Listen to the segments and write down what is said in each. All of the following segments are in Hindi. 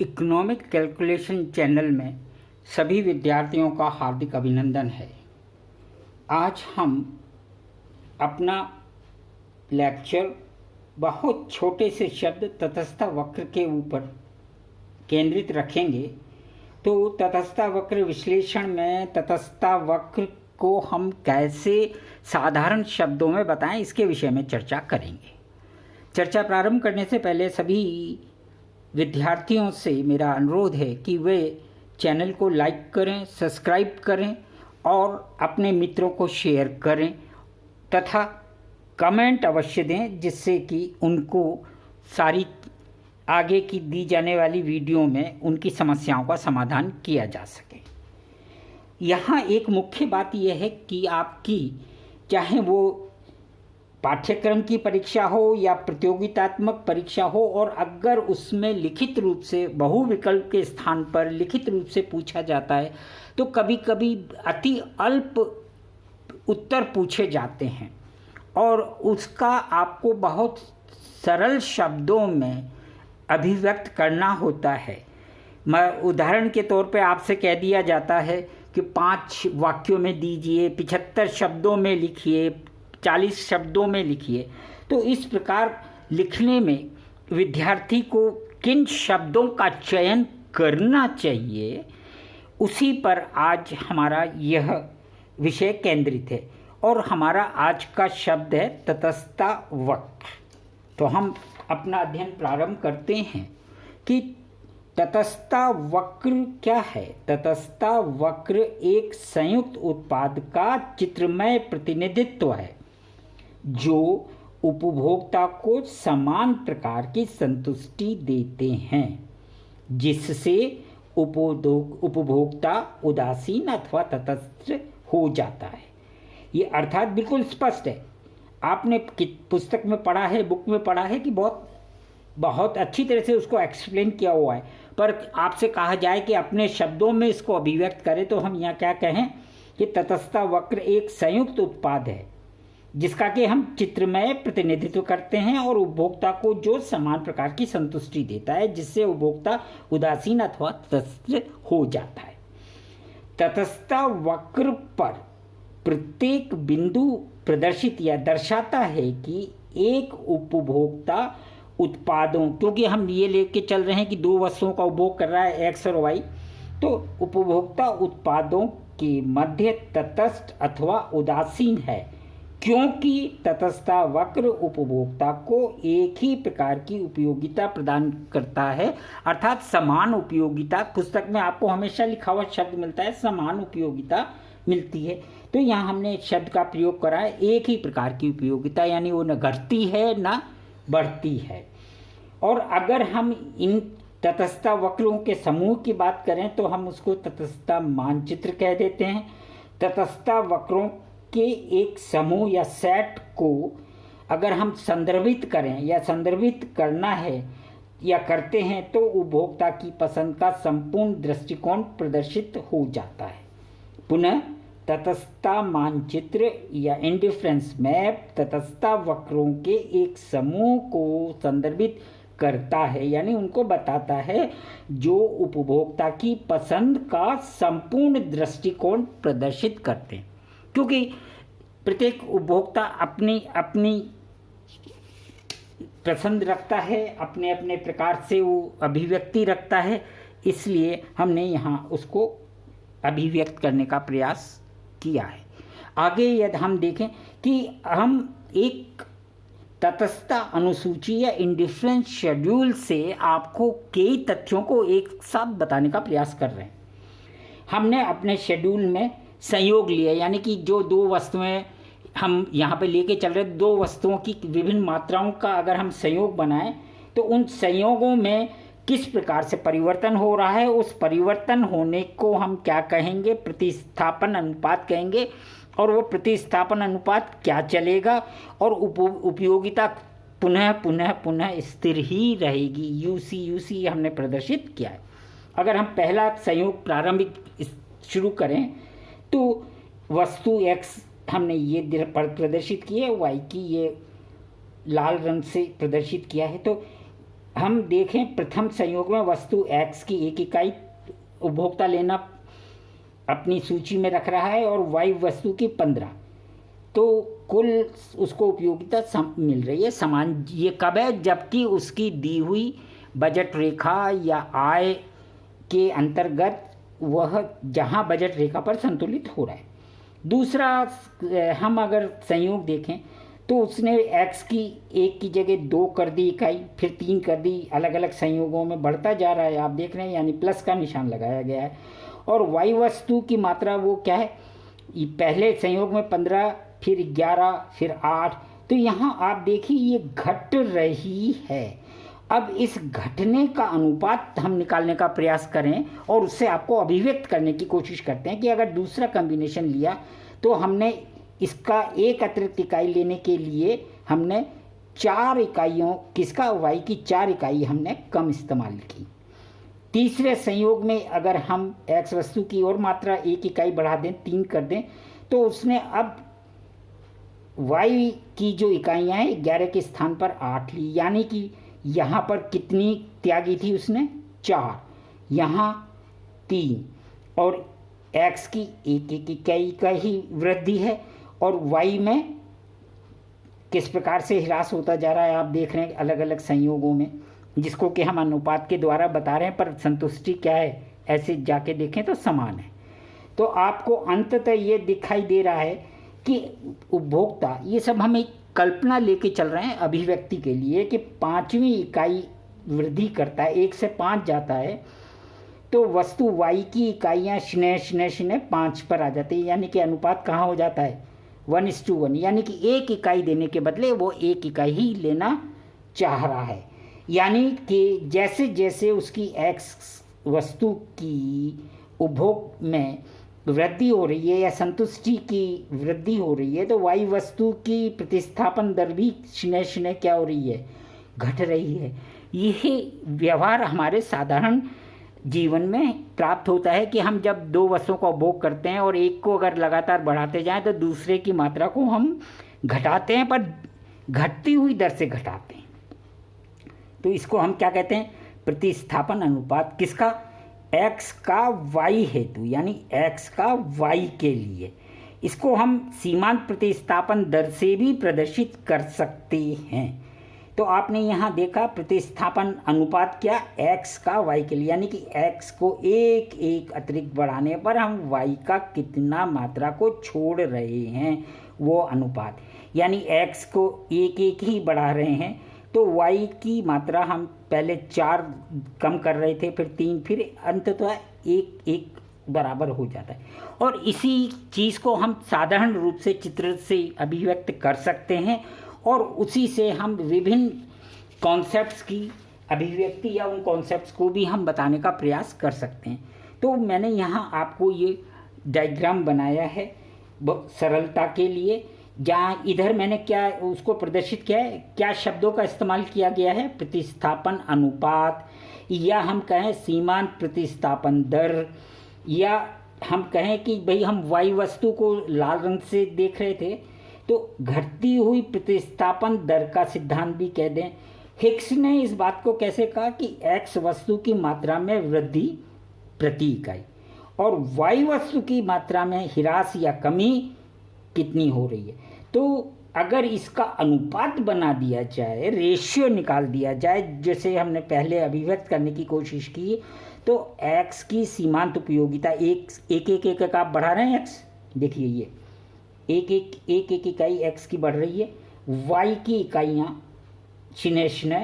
इकोनॉमिक कैलकुलेशन चैनल में सभी विद्यार्थियों का हार्दिक अभिनंदन है। आज हम अपना लेक्चर बहुत छोटे से शब्द तटस्थ वक्र के ऊपर केंद्रित रखेंगे। तो तटस्थ वक्र विश्लेषण में तटस्थ वक्र को हम कैसे साधारण शब्दों में बताएं, इसके विषय में चर्चा करेंगे। चर्चा प्रारंभ करने से पहले सभी विद्यार्थियों से मेरा अनुरोध है कि वे चैनल को लाइक करें, सब्सक्राइब करें और अपने मित्रों को शेयर करें तथा कमेंट अवश्य दें, जिससे कि उनको सारी आगे की दी जाने वाली वीडियो में उनकी समस्याओं का समाधान किया जा सके। यहाँ एक मुख्य बात यह है कि आपकी चाहे वो पाठ्यक्रम की परीक्षा हो या प्रतियोगितात्मक परीक्षा हो, और अगर उसमें लिखित रूप से बहुविकल्प के स्थान पर लिखित रूप से पूछा जाता है तो कभी कभी अति अल्प उत्तर पूछे जाते हैं और उसका आपको बहुत सरल शब्दों में अभिव्यक्त करना होता है। मैं उदाहरण के तौर पे आपसे कह दिया जाता है कि 5 वाक्यों में दीजिए, 75 शब्दों में लिखिए, 40 शब्दों में लिखिए। तो इस प्रकार लिखने में विद्यार्थी को किन शब्दों का चयन करना चाहिए, उसी पर आज हमारा यह विषय केंद्रित है। और हमारा आज का शब्द है तटस्थ वक्र। तो हम अपना अध्ययन प्रारंभ करते हैं कि तटस्थ वक्र क्या है। तटस्थ वक्र एक संयुक्त उत्पाद का चित्रमय प्रतिनिधित्व है जो उपभोक्ता को समान प्रकार की संतुष्टि देते हैं, जिससे उपभोक्ता उदासीन अथवा तटस्थ हो जाता है। ये अर्थात बिल्कुल स्पष्ट है। आपने पुस्तक में पढ़ा है, बुक में पढ़ा है कि बहुत अच्छी तरह से उसको एक्सप्लेन किया हुआ है, पर आपसे कहा जाए कि अपने शब्दों में इसको अभिव्यक्त करें तो हम यहाँ क्या कहें कि तटस्थ वक्र एक संयुक्त उत्पाद है जिसका कि हम चित्रमय प्रतिनिधित्व करते हैं और उपभोक्ता को जो समान प्रकार की संतुष्टि देता है, जिससे उपभोक्ता उदासीन अथवा तटस्थ हो जाता है। तटस्थ वक्र पर प्रत्येक बिंदु प्रदर्शित या दर्शाता है कि एक उपभोक्ता उत्पादों, क्योंकि हम ये लेके चल रहे हैं कि 2 वस्तुओं का उपभोग कर रहा है एक्स और वाई, तो उपभोक्ता उत्पादों के मध्य तटस्थ अथवा उदासीन है, क्योंकि तटस्थ वक्र उपभोक्ता को एक ही प्रकार की उपयोगिता प्रदान करता है, अर्थात समान उपयोगिता। पुस्तक में आपको हमेशा लिखा हुआ शब्द मिलता है, समान उपयोगिता मिलती है। तो यहाँ हमने शब्द का प्रयोग करा है एक ही प्रकार की उपयोगिता, यानी वो न घटती है न बढ़ती है। और अगर हम इन तटस्थ वक्रों के समूह की बात करें तो हम उसको तटस्थ मानचित्र कह देते हैं। तटस्थ वक्रों के एक समूह या सेट को अगर हम संदर्भित करें या संदर्भित करना है या करते हैं तो उपभोक्ता की पसंद का संपूर्ण दृष्टिकोण प्रदर्शित हो जाता है। पुनः तटस्थ मानचित्र या इंडिफरेंस मैप तटस्थ वक्रों के एक समूह को संदर्भित करता है, यानी उनको बताता है जो उपभोक्ता की पसंद का संपूर्ण दृष्टिकोण प्रदर्शित करते हैं। क्योंकि प्रत्येक उपभोक्ता अपनी अपनी पसंद रखता है, अपने अपने प्रकार से वो अभिव्यक्ति रखता है, इसलिए हमने यहाँ उसको अभिव्यक्त करने का प्रयास किया है। आगे यदि हम देखें कि हम एक तटस्थ अनुसूची या इंडिफरेंस शेड्यूल से आपको कई तथ्यों को एक साथ बताने का प्रयास कर रहे हैं। हमने अपने शेड्यूल में संयोग लिया, यानी कि जो 2 वस्तुएं हम यहाँ पे लेके चल रहे, 2 वस्तुओं की विभिन्न मात्राओं का अगर हम संयोग बनाएं तो उन संयोगों में किस प्रकार से परिवर्तन हो रहा है, उस परिवर्तन होने को हम क्या कहेंगे, प्रतिस्थापन अनुपात कहेंगे। और वो प्रतिस्थापन अनुपात क्या चलेगा और उपयोगिता पुनः पुनः पुनः स्थिर ही रहेगी। यूसी हमने प्रदर्शित किया है। अगर हम पहला संयोग प्रारंभिक शुरू करें तो वस्तु x हमने ये प्रदर्शित की है, y की ये लाल रंग से प्रदर्शित किया है। तो हम देखें प्रथम संयोग में वस्तु x की 1 इकाई उपभोक्ता लेना अपनी सूची में रख रहा है और y वस्तु की 15, तो कुल उसको उपयोगिता मिल रही है समान। ये कब है? जबकि उसकी दी हुई बजट रेखा या आय के अंतर्गत वह जहाँ बजट रेखा पर संतुलित हो रहा है। दूसरा, हम अगर संयोग देखें तो उसने x की 1 की जगह 2 कर दी इकाई, फिर 3 कर दी, अलग अलग संयोगों में बढ़ता जा रहा है, आप देख रहे हैं, यानी प्लस का निशान लगाया गया है। और y वस्तु की मात्रा वो क्या है? पहले संयोग में 15, फिर 11, फिर 8, तो यहाँ आप देखिए ये घट रही है। अब इस घटने का अनुपात हम निकालने का प्रयास करें और उससे आपको अभिव्यक्त करने की कोशिश करते हैं कि अगर दूसरा कॉम्बिनेशन लिया तो हमने इसका एक अतिरिक्त इकाई लेने के लिए हमने 4 इकाइयों किसका y की 4 इकाई हमने कम इस्तेमाल की। तीसरे संयोग में अगर हम x वस्तु की और मात्रा 1 इकाई बढ़ा दें, 3 कर दें, तो उसने अब y की जो इकाइयाँ हैं 11 के स्थान पर 8 ली, यानी कि यहाँ पर कितनी त्यागी थी उसने? 4, यहाँ 3, और x की 1 इकाई का ही वृद्धि है और y में किस प्रकार से ह्रास होता जा रहा है आप देख रहे हैं अलग अलग संयोगों में, जिसको कि हम अनुपात के द्वारा बता रहे हैं, पर संतुष्टि क्या है ऐसे जाके देखें तो समान है। तो आपको अंततः ये दिखाई दे रहा है कि उपभोक्ता, ये सब हम एक कल्पना लेके चल रहे हैं अभिव्यक्ति के लिए कि 5वीं इकाई वृद्धि करता है, 1 से 5 जाता है, तो वस्तु y की इकाइयाँ शून्य शून्य शून्य 5 पर आ जाती है, यानी कि अनुपात कहाँ हो जाता है? 1:1, यानी कि 1 इकाई देने के बदले वो 1 इकाई ही लेना चाह रहा है। यानी कि जैसे जैसे उसकी x वस्तु की उपभोग में वृद्धि हो रही है या संतुष्टि की वृद्धि हो रही है, तो y वस्तु की प्रतिस्थापन दर भी शून्य शून्य क्या हो रही है? घट रही है। यह व्यवहार हमारे साधारण जीवन में प्राप्त होता है कि हम जब 2 वस्तुओं का उपभोग करते हैं और एक को अगर लगातार बढ़ाते जाएं तो दूसरे की मात्रा को हम घटाते हैं, पर घटती हुई दर से घटाते हैं। तो इसको हम क्या कहते हैं? प्रतिस्थापन अनुपात। किसका? x का y हेतु, यानी x का y के लिए। इसको हम सीमांत प्रतिस्थापन दर से भी प्रदर्शित कर सकते हैं। तो आपने यहाँ देखा प्रतिस्थापन अनुपात क्या? x का y के लिए, यानी कि x को एक एक अतिरिक्त बढ़ाने पर हम y का कितना मात्रा को छोड़ रहे हैं, वो अनुपात। यानी x को एक एक ही बढ़ा रहे हैं, तो y की मात्रा हम पहले 4 कम कर रहे थे, फिर 3, फिर अंततः 1 बराबर हो जाता है। और इसी चीज़ को हम साधारण रूप से चित्र से अभिव्यक्त कर सकते हैं और उसी से हम विभिन्न कॉन्सेप्ट्स की अभिव्यक्ति या उन कॉन्सेप्ट्स को भी हम बताने का प्रयास कर सकते हैं। तो मैंने यहाँ आपको ये डायग्राम बनाया है सरलता के लिए, जहाँ इधर मैंने क्या उसको प्रदर्शित किया है, क्या शब्दों का इस्तेमाल किया गया है? प्रतिस्थापन अनुपात, या हम कहें सीमांत प्रतिस्थापन दर, या हम कहें कि भाई हम y वस्तु को लाल रंग से देख रहे थे तो घटती हुई प्रतिस्थापन दर का सिद्धांत भी कह दें। हिक्स ने इस बात को कैसे कहा कि x वस्तु की मात्रा में वृद्धि प्रति इकाई और y वस्तु की मात्रा में ह्रास या कमी कितनी हो रही है। तो अगर इसका अनुपात बना दिया जाए, रेशियो निकाल दिया जाए, जैसे हमने पहले अभिव्यक्त करने की कोशिश की, तो x की सीमांत उपयोगिता एक आप बढ़ा रहे हैं x, देखिए ये एक इकाई x की बढ़ रही है, y की इकाइयाँ शून्य शून्य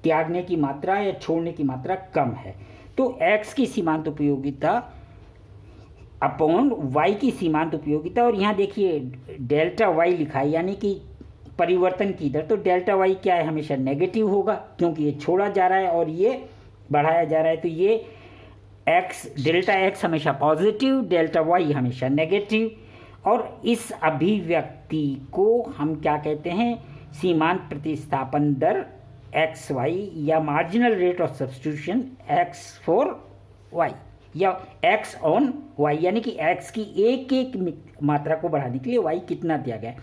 त्यागने की मात्रा या छोड़ने की मात्रा कम है। तो x की सीमांत उपयोगिता अपॉन y की सीमांत उपयोगिता, और यहाँ देखिए डेल्टा y लिखा है, यानी कि परिवर्तन की दर। तो डेल्टा y क्या है? हमेशा नेगेटिव होगा, क्योंकि ये छोड़ा जा रहा है और ये बढ़ाया जा रहा है। तो ये x डेल्टा x हमेशा पॉजिटिव, डेल्टा y हमेशा नेगेटिव। और इस अभिव्यक्ति को हम क्या कहते हैं? सीमांत प्रतिस्थापन दर एक्स वाई, या marginal rate of substitution x for y, या x ऑन y, यानी कि x की एक एक मात्रा को बढ़ाने के लिए y कितना दिया गया है।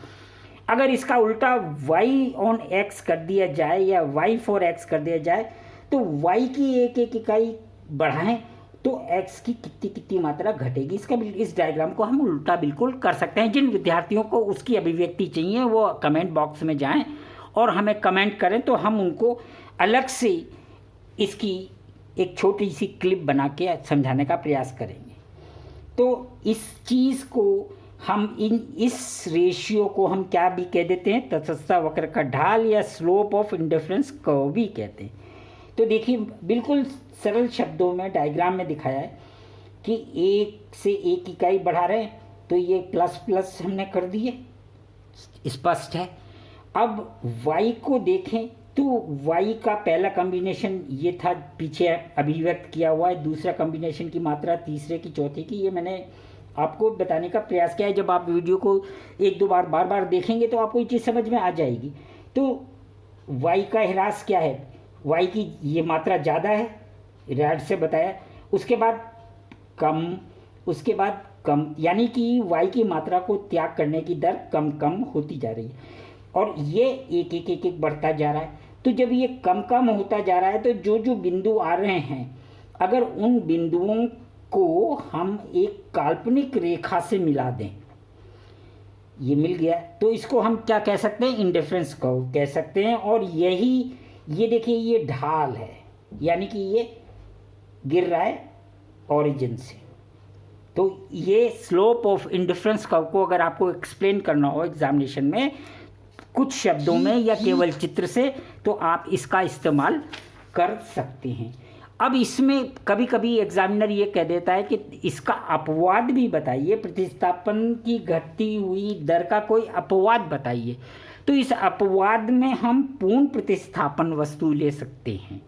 अगर इसका उल्टा y ऑन x कर दिया जाए या y फॉर x कर दिया जाए, तो y की एक एक इकाई बढ़ाएं तो x की कितनी कितनी मात्रा घटेगी। इस डायग्राम को हम उल्टा बिल्कुल कर सकते हैं। जिन विद्यार्थियों को उसकी अभिव्यक्ति चाहिए वो कमेंट बॉक्स में जाएं और हमें कमेंट करें, तो हम उनको अलग से इसकी एक छोटी सी क्लिप बना के समझाने का प्रयास करेंगे। तो इस चीज़ को हम इस रेशियो को हम क्या भी कह देते हैं, तटस्थता वक्र का ढाल या स्लोप ऑफ इंडिफरेंस कर्व भी कहते हैं। तो देखिए बिल्कुल सरल शब्दों में डायग्राम में दिखाया है कि एक से एक इकाई बढ़ा रहे हैं तो ये प्लस प्लस हमने कर दिए, स्पष्ट है। अब y को देखें तो y का पहला कॉम्बिनेशन ये था, पीछे अभिव्यक्त किया हुआ है। दूसरा कॉम्बिनेशन की मात्रा, तीसरे की, चौथे की, ये मैंने आपको बताने का प्रयास किया है। जब आप वीडियो को एक दो बार बार देखेंगे तो आपको ये चीज़ समझ में आ जाएगी। तो y का ह्रास क्या है, y की ये मात्रा ज़्यादा है, रैड से बताया। उसके बाद कम, उसके बाद कम, यानी कि y की मात्रा को त्याग करने की दर कम कम होती जा रही है और ये एक एक एक एक बढ़ता जा रहा है। तो जब ये कम कम होता जा रहा है तो जो जो बिंदु आ रहे हैं, अगर उन बिंदुओं को हम एक काल्पनिक रेखा से मिला दें, ये मिल गया, तो इसको हम क्या कह सकते हैं, इंडिफरेंस कर्व कह सकते हैं। और यही ये देखिए ये ढाल है, यानी कि ये गिर रहा है ओरिजिन से। तो ये स्लोप ऑफ इंडिफरेंस कर्व को अगर आपको एक्सप्लेन करना हो एग्जामिनेशन में कुछ शब्दों में या केवल चित्र से, तो आप इसका इस्तेमाल कर सकते हैं। अब इसमें कभी कभी एग्जामिनर ये कह देता है कि इसका अपवाद भी बताइए, प्रतिस्थापन की घटती हुई दर का कोई अपवाद बताइए। तो इस अपवाद में हम पूर्ण प्रतिस्थापन वस्तु ले सकते हैं।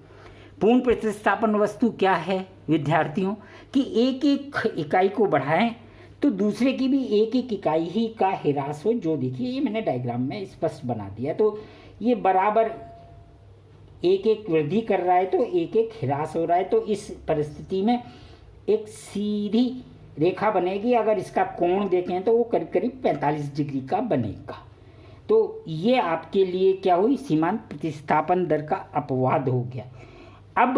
पूर्ण प्रतिस्थापन वस्तु क्या है विद्यार्थियों, कि एक एक इकाई को बढ़ाएं तो दूसरे की भी एक एक इकाई ही का ह्रास हो। जो देखिए ये मैंने डायग्राम में स्पष्ट बना दिया। तो ये बराबर एक एक वृद्धि कर रहा है तो एक एक ह्रास हो रहा है। तो इस परिस्थिति में एक सीधी रेखा बनेगी। अगर इसका कोण देखें तो वो करीब करीब 45 डिग्री का बनेगा। तो ये आपके लिए क्या हुई, सीमांत प्रतिस्थापन दर का अपवाद हो गया। अब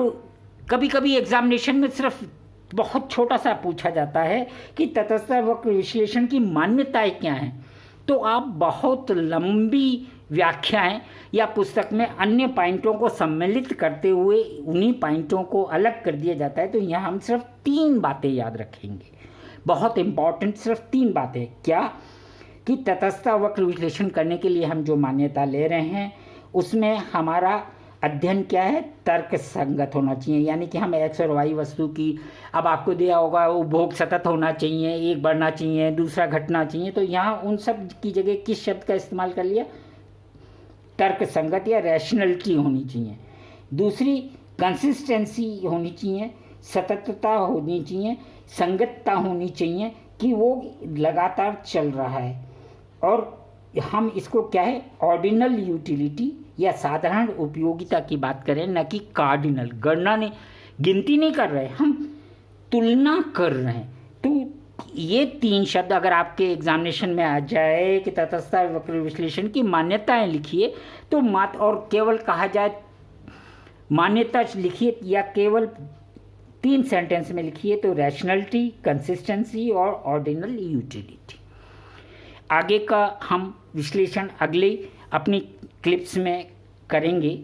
कभी कभी एग्जामिनेशन में सिर्फ बहुत छोटा सा पूछा जाता है कि तटस्थ वक्र विश्लेषण की मान्यताएं क्या हैं, तो आप बहुत लंबी व्याख्याएं या पुस्तक में अन्य पॉइंटों को सम्मिलित करते हुए उन्हीं पॉइंटों को अलग कर दिया जाता है। तो यहाँ हम सिर्फ 3 बातें याद रखेंगे, बहुत इम्पॉर्टेंट, सिर्फ 3 बातें। क्या कि तटस्थ वक्र विश्लेषण करने के लिए हम जो मान्यता ले रहे हैं उसमें हमारा अध्ययन क्या है, तर्क संगत होना चाहिए। यानी कि हम एक्स और वाई वस्तु की, अब आपको दिया होगा उपभोग सतत होना चाहिए, एक बढ़ना चाहिए दूसरा घटना चाहिए। तो यहाँ उन सब की जगह किस शब्द का इस्तेमाल कर लिया, तर्क संगत या रैशनलिटी होनी चाहिए। दूसरी कंसिस्टेंसी होनी चाहिए, सततता होनी चाहिए, संगतता होनी चाहिए कि वो लगातार चल रहा है। और हम इसको क्या है, ऑर्डिनल यूटिलिटी या साधारण उपयोगिता की बात करें, न कि कार्डिनल। गणना नहीं, गिनती नहीं कर रहे, हम तुलना कर रहे हैं। तो ये 3 शब्द अगर आपके एग्जामिनेशन में आ जाए कि तटस्थ वक्र विश्लेषण की मान्यताएं लिखिए, तो और केवल कहा जाए मान्यता लिखिए या केवल 3 सेंटेंस में लिखिए, तो रैशनलिटी, कंसिस्टेंसी और ऑर्डिनल यूटिलिटी। आगे का हम विश्लेषण अगले अपनी क्लिप्स में करेंगे।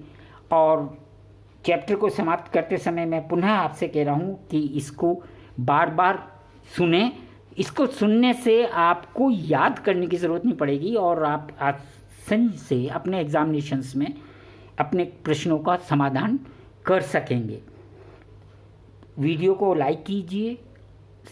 और चैप्टर को समाप्त करते समय मैं पुनः आपसे कह रहा हूँ कि इसको बार बार सुने। इसको सुनने से आपको याद करने की ज़रूरत नहीं पड़ेगी और आप आसानी से अपने एग्जामिनेशंस में अपने प्रश्नों का समाधान कर सकेंगे। वीडियो को लाइक कीजिए,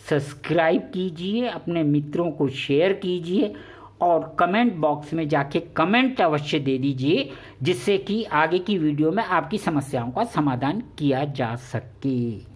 सब्सक्राइब कीजिए, अपने मित्रों को शेयर कीजिए और कमेंट बॉक्स में जाके कमेंट अवश्य दे दीजिए, जिससे कि आगे की वीडियो में आपकी समस्याओं का समाधान किया जा सके।